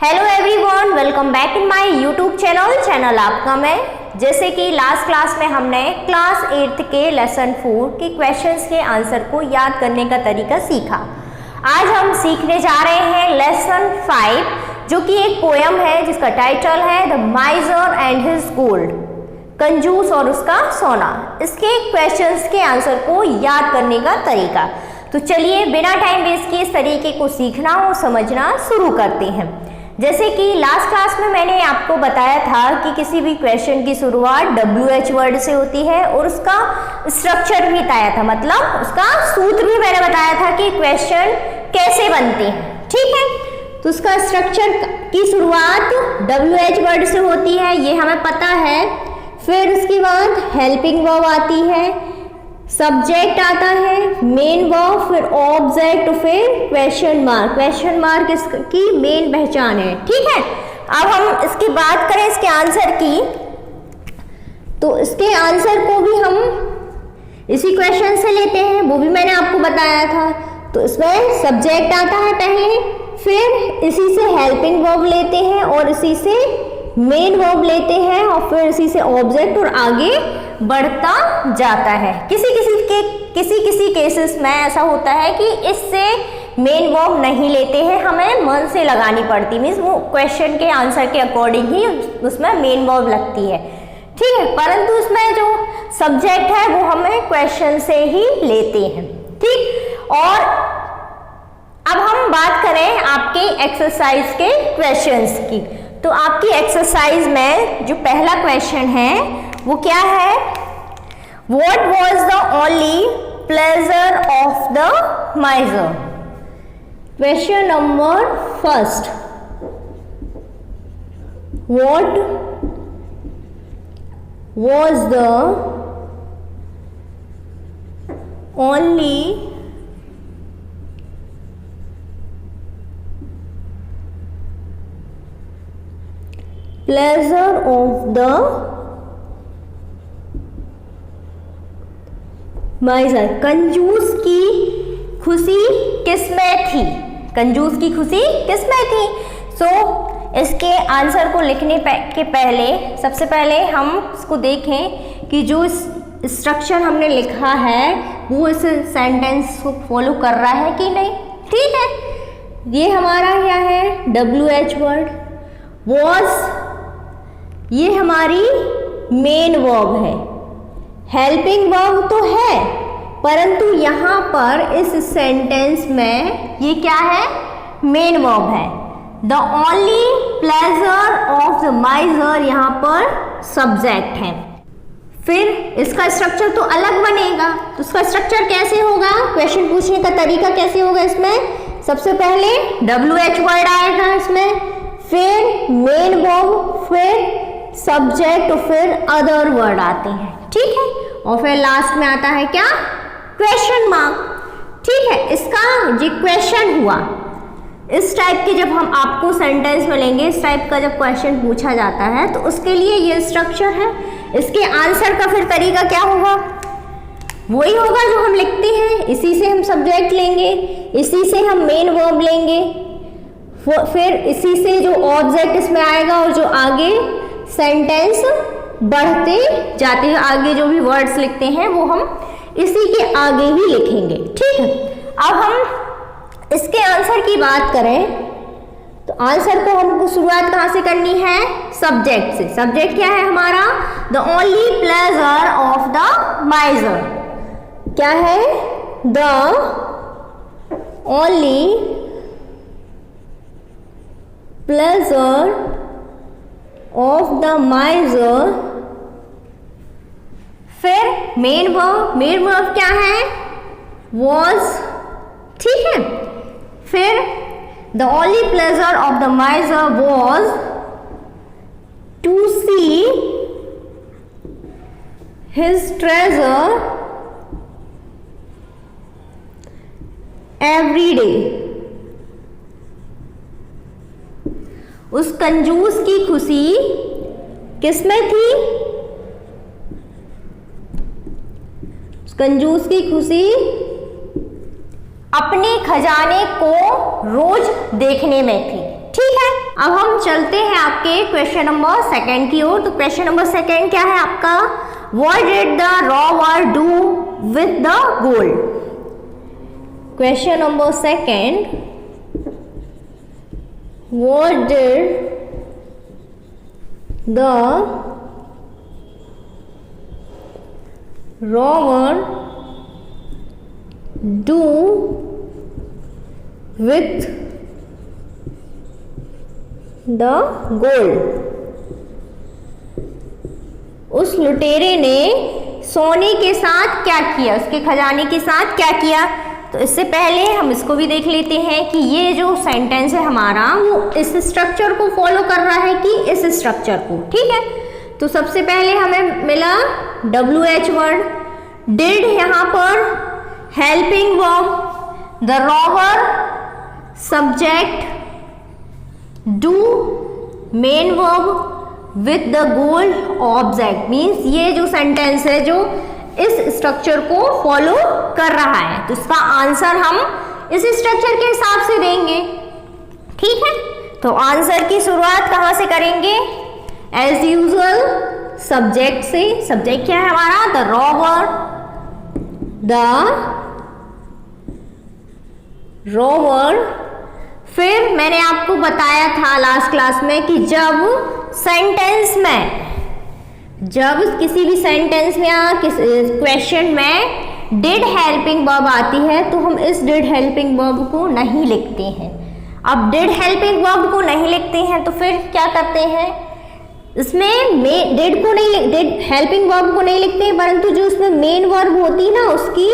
Hello everyone, welcome back in my YouTube channel आपका। मैं जैसे कि लास्ट क्लास में हमने क्लास 8 के लेसन 4 के क्वेश्चंस के आंसर को याद करने का तरीका सीखा। आज हम सीखने जा रहे हैं लेसन 5, जो कि एक पोयम है जिसका टाइटल है द माइजर एंड हिज गोल्ड, कंजूस और उसका सोना। इसके क्वेश्चंस के आंसर को याद करने का तरीका। तो चलिए बिना टाइम वेस्ट किए इस तरीके को सीखना और समझना शुरू करते हैं। जैसे कि लास्ट क्लास में मैंने आपको बताया था कि किसी भी क्वेश्चन की शुरुआत WH वर्ड से होती है और उसका स्ट्रक्चर भी बताया था, मतलब उसका सूत्र भी मैंने बताया था कि क्वेश्चन कैसे बनते हैं। ठीक है, तो उसका स्ट्रक्चर की शुरुआत WH वर्ड से होती है, ये हमें पता है। फिर उसके बाद हेल्पिंग वर्ब आती है, सब्जेक्ट आता है, मेन वर्ब, फिर ऑब्जेक्ट, फिर क्वेश्चन मार्क। क्वेश्चन मार्क इसकी मेन पहचान है। ठीक है, अब हम इसकी बात करें इसके आंसर की, तो इसके आंसर को भी हम इसी क्वेश्चन से लेते हैं, वो भी मैंने आपको बताया था। तो इसमें सब्जेक्ट आता है पहले, फिर इसी से हेल्पिंग वर्ब लेते हैं और इसी से मेन वर्ब लेते हैं और फिर इसी से ऑब्जेक्ट और आगे बढ़ता जाता है। किसी केसेस में ऐसा होता है कि इससे मेन वर्ब नहीं लेते हैं, हमें मन से लगानी पड़ती, मीन्स वो क्वेश्चन के आंसर के अकॉर्डिंग ही उसमें मेन वर्ब लगती है। ठीक है, परंतु इसमें जो सब्जेक्ट है वो हमें क्वेश्चन से ही लेते हैं। ठीक, और अब हम बात करें आपके एक्सरसाइज के क्वेश्चंस की। तो आपकी एक्सरसाइज में जो पहला क्वेश्चन है वो क्या है? What was the only pleasure of the miser? Question number first. What was the only pleasure of the माइजर? कंजूस की खुशी किसमें थी? कंजूस की खुशी किसमें थी? इसके आंसर को लिखने के पहले सबसे पहले हम इसको देखें कि जो स्ट्रक्चर हमने लिखा है वो इस सेंटेंस को फॉलो कर रहा है कि नहीं। ठीक है, ये हमारा क्या है? WH word. वॉज ये हमारी मेन वर्ब है। हेल्पिंग वर्ब तो है, परंतु यहाँ पर इस सेंटेंस में ये क्या है? मेन वर्ब है। The only pleasure of the माइजर यहाँ पर सब्जेक्ट है। फिर इसका स्ट्रक्चर तो अलग बनेगा, तो उसका स्ट्रक्चर कैसे होगा? क्वेश्चन पूछने का तरीका कैसे होगा? इसमें सबसे पहले WH वर्ड आएगा इसमें, फिर मेन वर्ब, फिर सब्जेक्ट, फिर अदर वर्ड आते हैं। ठीक है, और फिर लास्ट में आता है क्या? Question mark. ठीक है, इसका जो क्वेश्चन हुआ, इस टाइप के जब हम आपको सेंटेंस में लेंगे, इस टाइप का जब क्वेश्चन पूछा जाता है तो उसके लिए ये स्ट्रक्चर है। इसके आंसर का फिर तरीका क्या होगा? वही होगा जो हम लिखते हैं, इसी से हम सब्जेक्ट लेंगे, इसी से हम मेन वर्ब लेंगे, फिर इसी से जो ऑब्जेक्ट इसमें आएगा और जो आगे सेंटेंस बढ़ते जाते हैं, आगे जो भी वर्ड्स लिखते हैं वो हम इसी के आगे ही लिखेंगे। ठीक है, अब हम इसके आंसर की बात करें तो आंसर को हमको शुरुआत कहाँ से करनी है? सब्जेक्ट से। सब्जेक्ट क्या है हमारा? The only pleasure of the miser. क्या है? The only pleasure of the miser. फिर मेन वर्ब क्या है? वॉज। ठीक है, फिर the only pleasure of the miser was to see his treasure every day. उस कंजूस की खुशी किसमें थी? कंजूस की खुशी अपने खजाने को रोज देखने में थी। ठीक है, अब हम चलते हैं आपके क्वेश्चन नंबर सेकंड की ओर। तो क्वेश्चन नंबर सेकंड क्या है आपका, what did the rover do with the gold. Question number second, what did the rover do with the gold. उस लुटेरे ने सोने के साथ क्या किया, उसके खजाने के साथ क्या किया। तो इससे पहले हम इसको भी देख लेते हैं कि ये जो सेंटेंस है हमारा वो इस स्ट्रक्चर को फॉलो कर रहा है कि इस स्ट्रक्चर को। ठीक है, तो सबसे पहले हमें मिला WH वर्ड, डिड यहाँ पर helping verb, the robber subject, do main verb with the gold object. Means ये जो सेंटेंस है जो इस स्ट्रक्चर को फॉलो कर रहा है, तो इसका आंसर हम इस स्ट्रक्चर के हिसाब से देंगे। ठीक है, तो आंसर की शुरुआत कहां से करेंगे, एज यूजुअल सब्जेक्ट से। सब्जेक्ट क्या है हमारा, द रॉबर, द रॉवर। फिर मैंने आपको बताया था लास्ट क्लास में कि जब किसी भी सेंटेंस में या क्वेश्चन में डिड हेल्पिंग वर्ब आती है तो हम इस डिड हेल्पिंग वर्ब को नहीं लिखते हैं। अब डिड हेल्पिंग वर्ब को नहीं लिखते हैं तो फिर क्या करते हैं, इसमें डिड हेल्पिंग वर्ब को नहीं लिखते हैं, परंतु जो उसमें मेन वर्ब होती है ना उसकी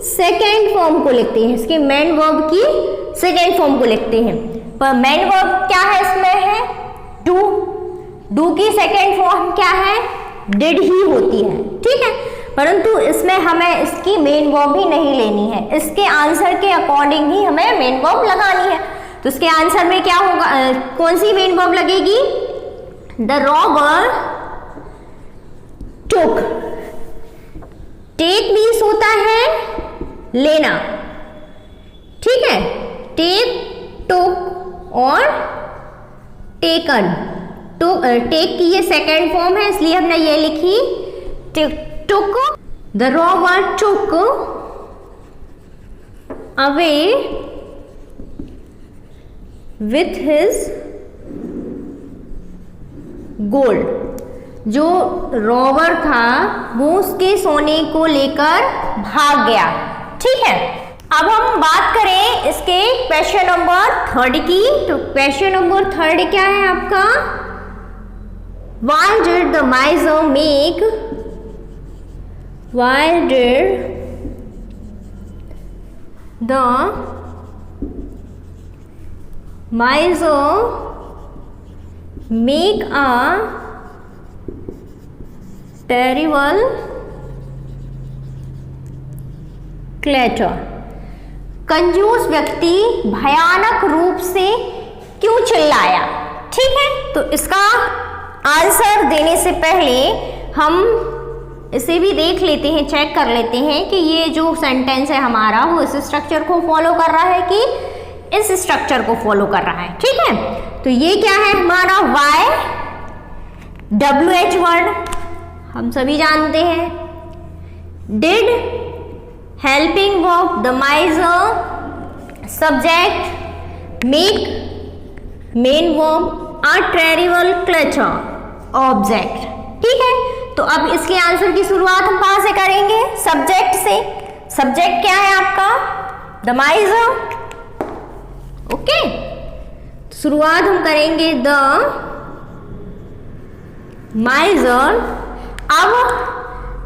सेकेंड फॉर्म को लिखते हैं, इसके मेन वर्ब की सेकेंड फॉर्म को लिखते हैं। पर मेन वर्ब क्या है, इसमें है डू की सेकेंड फॉर्म क्या है, डिड ही होती है। ठीक है, परंतु इसमें हमें इसकी मेन वर्ब ही नहीं लेनी है, इसके आंसर के अकॉर्डिंग ही हमें मेन वर्ब लगानी है। तो इसके आंसर में क्या होगा, कौन सी मेन वर्ब लगेगी, the robber took. Take means होता है लेना। ठीक है, टेक, टुक और टेकन। टेक की ये सेकेंड फॉर्म है इसलिए हमने ये लिखी took. The robber took away with his gold. जो रॉबर था वो उसके सोने को लेकर भाग गया। ठीक है, अब हम बात करें इसके क्वेश्चन नंबर थर्ड की। तो क्वेश्चन नंबर थर्ड क्या है आपका, Why did the miser make a terrible clatter? कंजूस व्यक्ति भयानक रूप से क्यों चिल्लाया। ठीक है, तो इसका आंसर देने से पहले हम इसे भी देख लेते हैं, चेक कर लेते हैं कि ये जो सेंटेंस है हमारा वो इस स्ट्रक्चर को फॉलो कर रहा है कि इस स्ट्रक्चर को फॉलो कर रहा है। ठीक है, तो ये क्या है हमारा, वाई WH वर्ड हम सभी जानते हैं, did helping verb, the miser subject, make main verb, a terrible clatter object. ठीक है, तो अब इसके आंसर की शुरुआत हम कहां से करेंगे, सब्जेक्ट से। सब्जेक्ट क्या है आपका, द माइजर। ओके, शुरुआत हम करेंगे द माइजर। अब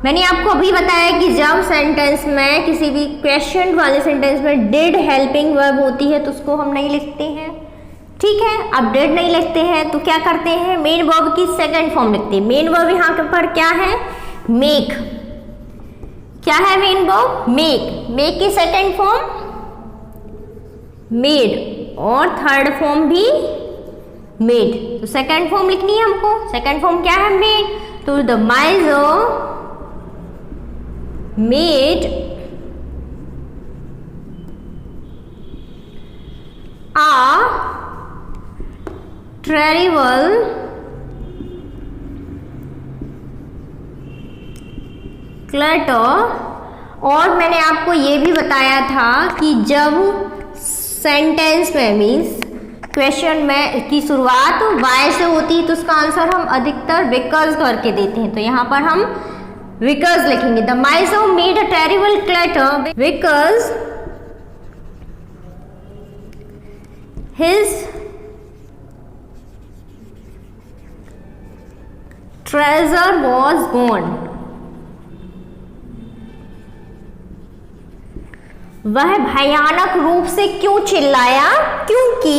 मैंने आपको अभी बताया कि जब सेंटेंस में किसी भी क्वेश्चन वाले सेंटेंस में डिड हेल्पिंग वर्ब होती है तो उसको हम नहीं लिखते हैं। ठीक है, अब डिड नहीं लिखते हैं तो क्या करते हैं, मेन वर्ब की सेकंड फॉर्म लिखते हैं। मेन वर्ब यहाँ पर क्या है, मेक। क्या है मेन वर्ब, मेक। मेक की सेकंड फॉर्म मेड और थर्ड फॉर्म भी मेड। तो सेकंड फॉर्म लिखनी है हमको, सेकंड फॉर्म क्या है, मेड। तो the miser made a terrible clutter. और मैंने आपको ये भी बताया था कि जब सेंटेंस में मीन्स क्वेश्चन में की शुरुआत वाई से होती है तो उसका आंसर हम अधिकतर बिकॉज करके देते हैं, तो यहाँ पर हम बिकॉज लिखेंगे। The mice made a terrible clutter because his treasure was gone. वह भयानक रूप से क्यों चिल्लाया? क्योंकि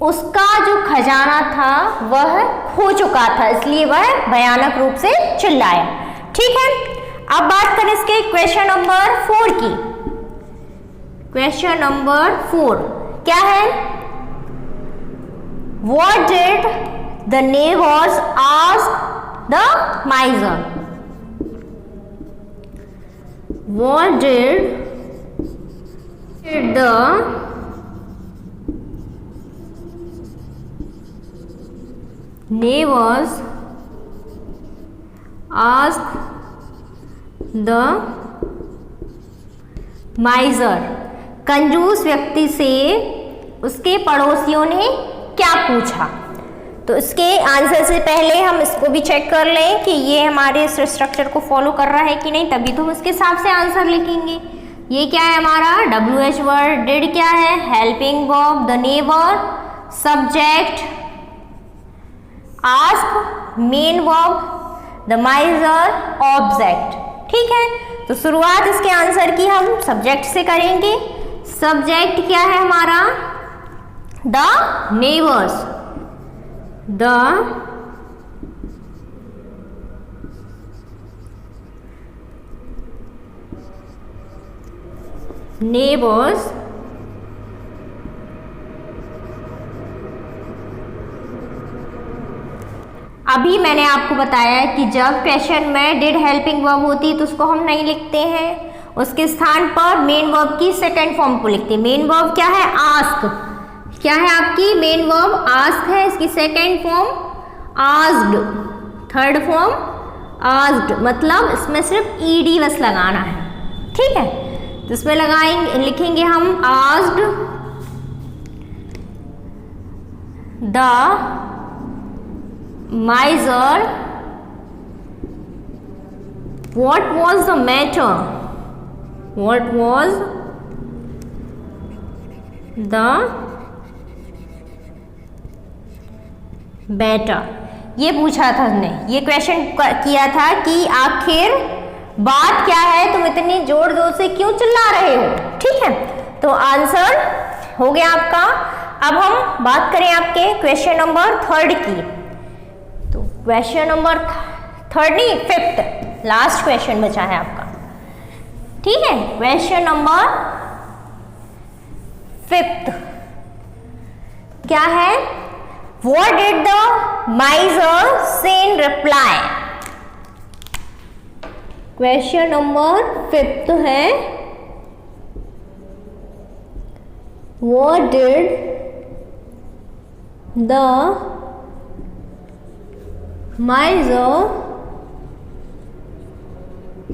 उसका जो खजाना था वह खो चुका था, इसलिए वह भयानक रूप से चिल्लाया। ठीक है, अब बात करें इसके क्वेश्चन नंबर 4 की। क्वेश्चन नंबर 4 क्या है? What did the neighbors ask the miser? What did the neighbors ask the miser? कंजूस व्यक्ति से उसके पड़ोसियों ने क्या पूछा? तो इसके आंसर से पहले हम इसको भी चेक कर लें कि ये हमारे इस स्ट्रक्चर को फॉलो कर रहा है कि नहीं, तभी तो हम उसके हिसाब से आंसर लिखेंगे। ये क्या है हमारा WH वर्ड, डिड क्या है helping verb, the neighbour subject, ask main verb, the माइजर object. ठीक है, तो शुरुआत इसके आंसर की हम सब्जेक्ट से करेंगे। सब्जेक्ट क्या है हमारा द नेबर्स, द नेबर्स अभी मैंने आपको बताया कि जब क्वेश्चन में डिड हेल्पिंग वर्ब होती है तो उसको हम नहीं लिखते हैं, उसके स्थान पर मेन वर्ब की सेकंड फॉर्म को लिखते हैं। मेन वर्ब क्या है आस्क, क्या है आपकी मेन वर्ब आस्क है, इसकी second form asked, third form asked, मतलब इसमें सिर्फ ईडी बस लगाना है। ठीक है, तो इसमें लगाएंगे लिखेंगे हम asked the माइजर what was the matter, what was the matter. ये पूछा था हमने, ये क्वेश्चन किया था कि आखिर बात क्या है, तुम इतनी जोर जोर से क्यों चिल्ला रहे हो। ठीक है, तो आंसर हो गया आपका। अब हम बात करें आपके क्वेश्चन नंबर 3 की। तो क्वेश्चन नंबर 3 नहीं 5th लास्ट क्वेश्चन बचा है आपका। ठीक है, क्वेश्चन नंबर 5th क्या है? What did the miser say in reply? Question number 5th है What did the miser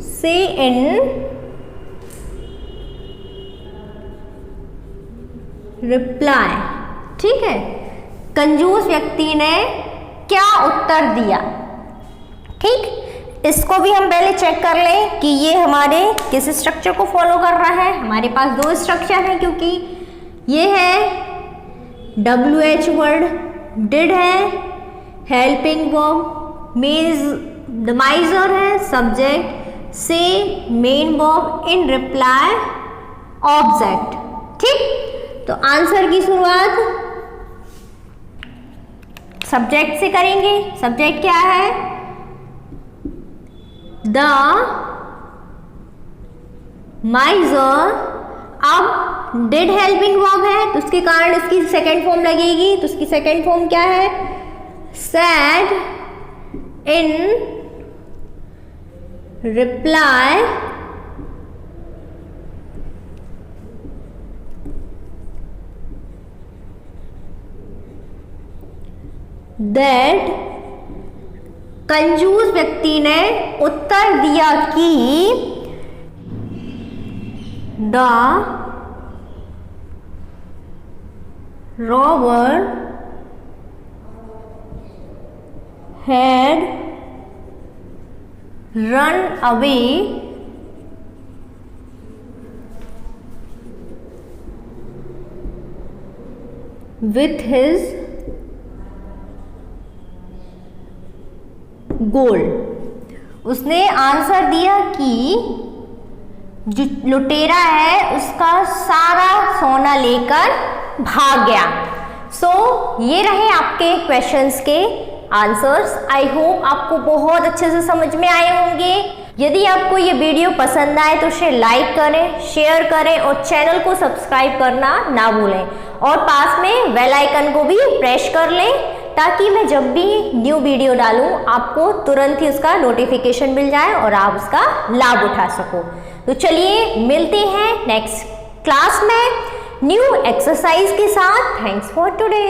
say in reply? ठीक है, कंजूस व्यक्ति ने क्या उत्तर दिया। ठीक, इसको भी हम पहले चेक कर लें कि ये हमारे किस स्ट्रक्चर को फॉलो कर रहा है। हमारे पास 2 स्ट्रक्चर हैं क्योंकि ये है WH वर्ड, डिड है हेल्पिंग वर्ब, मीन्स द माइजर है सब्जेक्ट, से मेन वर्ब, इन रिप्लाई ऑब्जेक्ट। ठीक, तो आंसर की शुरुआत सब्जेक्ट से करेंगे। सब्जेक्ट क्या है द माइजर। अब डिड हेल्पिंग वर्ब है तो उसके कारण इसकी सेकेंड फॉर्म लगेगी, तो उसकी सेकेंड फॉर्म क्या है सेड इन रिप्लाई दैट कंजूस व्यक्ति ने उत्तर दिया कि the robber had run away with his gold। उसने आंसर दिया कि जो लुटेरा है उसका सारा सोना लेकर भाग गया। ये रहे आपके क्वेश्चंस के आंसर्स। आई होप आपको बहुत अच्छे से समझ में आए होंगे। यदि आपको ये वीडियो पसंद आए तो इसे लाइक करें, शेयर करें और चैनल को सब्सक्राइब करना ना भूलें और पास में बेल आइकन को भी प्रेस कर लें ताकि मैं जब भी न्यू वीडियो डालूं आपको तुरंत ही उसका नोटिफिकेशन मिल जाए और आप उसका लाभ उठा सको। तो चलिए मिलते हैं नेक्स्ट क्लास में न्यू एक्सरसाइज के साथ। Thanks for today.